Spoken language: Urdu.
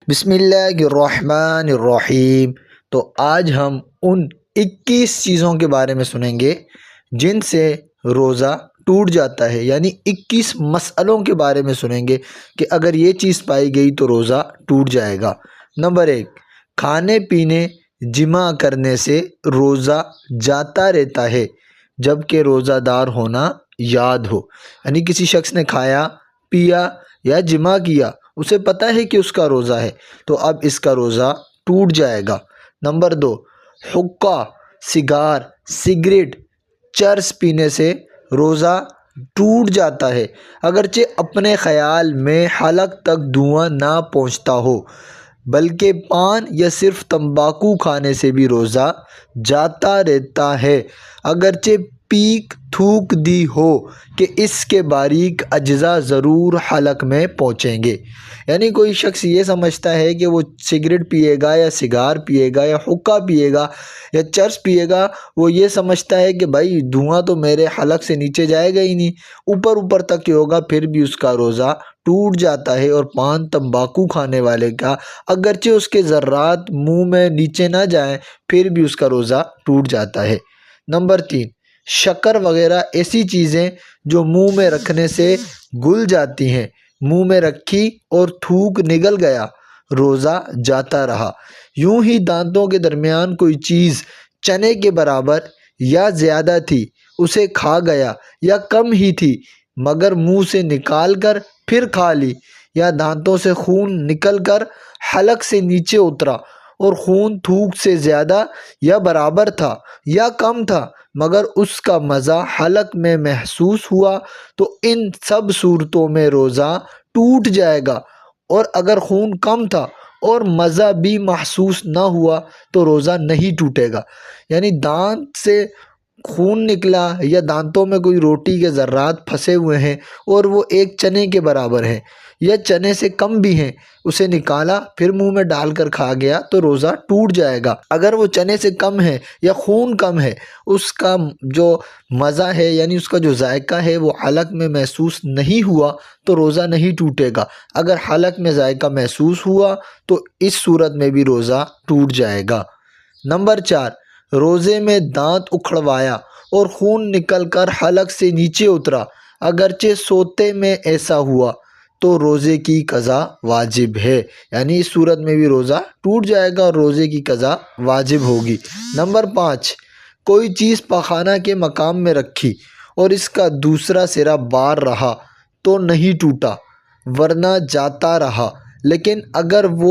بسم اللہ الرحمن الرحیم۔ تو آج ہم ان 21 چیزوں کے بارے میں سنیں گے جن سے روزہ ٹوٹ جاتا ہے، یعنی 21 مسئلوں کے بارے میں سنیں گے کہ اگر یہ چیز پائی گئی تو روزہ ٹوٹ جائے گا۔ نمبر 1، کھانے پینے جمع کرنے سے روزہ جاتا رہتا ہے جبکہ روزہ دار ہونا یاد ہو، یعنی کسی شخص نے کھایا پیا یا جمع کیا، اسے پتہ ہے کہ اس کا روزہ ہے تو اب اس کا روزہ ٹوٹ جائے گا۔ نمبر 2، حقہ، سگار، سگریٹ، چرس پینے سے روزہ ٹوٹ جاتا ہے اگرچہ اپنے خیال میں حلق تک دھواں نہ پہنچتا ہو، بلکہ پان یا صرف تمباکو کھانے سے بھی روزہ جاتا رہتا ہے اگرچہ پیک تھوک دی ہو کہ اس کے باریک اجزاء ضرور حلق میں پہنچیں گے۔ یعنی کوئی شخص یہ سمجھتا ہے کہ وہ سگریٹ پیے گا یا سگار پیے گا یا حقہ پیے گا یا چرس پیے گا، وہ یہ سمجھتا ہے کہ بھائی دھواں تو میرے حلق سے نیچے جائے گا ہی نہیں، اوپر اوپر تک ہی ہوگا، پھر بھی اس کا روزہ ٹوٹ جاتا ہے۔ اور پان تمباکو کھانے والے کا اگرچہ اس کے ذرات منہ میں نیچے نہ جائیں پھر بھی اس کا روزہ ٹوٹ جاتا ہے۔ نمبر 3، شکر وغیرہ ایسی چیزیں جو منہ میں رکھنے سے گل جاتی ہیں، منہ میں رکھی اور تھوک نگل گیا، روزہ جاتا رہا۔ یوں ہی دانتوں کے درمیان کوئی چیز چنے کے برابر یا زیادہ تھی، اسے کھا گیا، یا کم ہی تھی مگر منہ سے نکال کر پھر کھا لی، یا دانتوں سے خون نکل کر حلق سے نیچے اترا اور خون تھوک سے زیادہ یا برابر تھا یا کم تھا مگر اس کا مزہ حلق میں محسوس ہوا، تو ان سب صورتوں میں روزہ ٹوٹ جائے گا۔ اور اگر خون کم تھا اور مزہ بھی محسوس نہ ہوا تو روزہ نہیں ٹوٹے گا۔ یعنی دانت سے خون نکلا یا دانتوں میں کوئی روٹی کے ذرات پھنسے ہوئے ہیں اور وہ ایک چنے کے برابر ہیں یا چنے سے کم بھی ہیں، اسے نکالا پھر منہ میں ڈال کر کھا گیا تو روزہ ٹوٹ جائے گا۔ اگر وہ چنے سے کم ہے یا خون کم ہے، اس کا جو مزہ ہے یعنی اس کا جو ذائقہ ہے وہ حلق میں محسوس نہیں ہوا تو روزہ نہیں ٹوٹے گا۔ اگر حلق میں ذائقہ محسوس ہوا تو اس صورت میں بھی روزہ ٹوٹ جائے گا۔ نمبر 4، روزے میں دانت اکھڑوایا اور خون نکل کر حلق سے نیچے اترا، اگرچہ سوتے میں ایسا ہوا تو روزے کی قضا واجب ہے، یعنی اس صورت میں بھی روزہ ٹوٹ جائے گا اور روزے کی قضا واجب ہوگی۔ نمبر 5، کوئی چیز پخانہ کے مقام میں رکھی اور اس کا دوسرا سرا بار رہا تو نہیں ٹوٹا ورنہ جاتا رہا، لیکن اگر وہ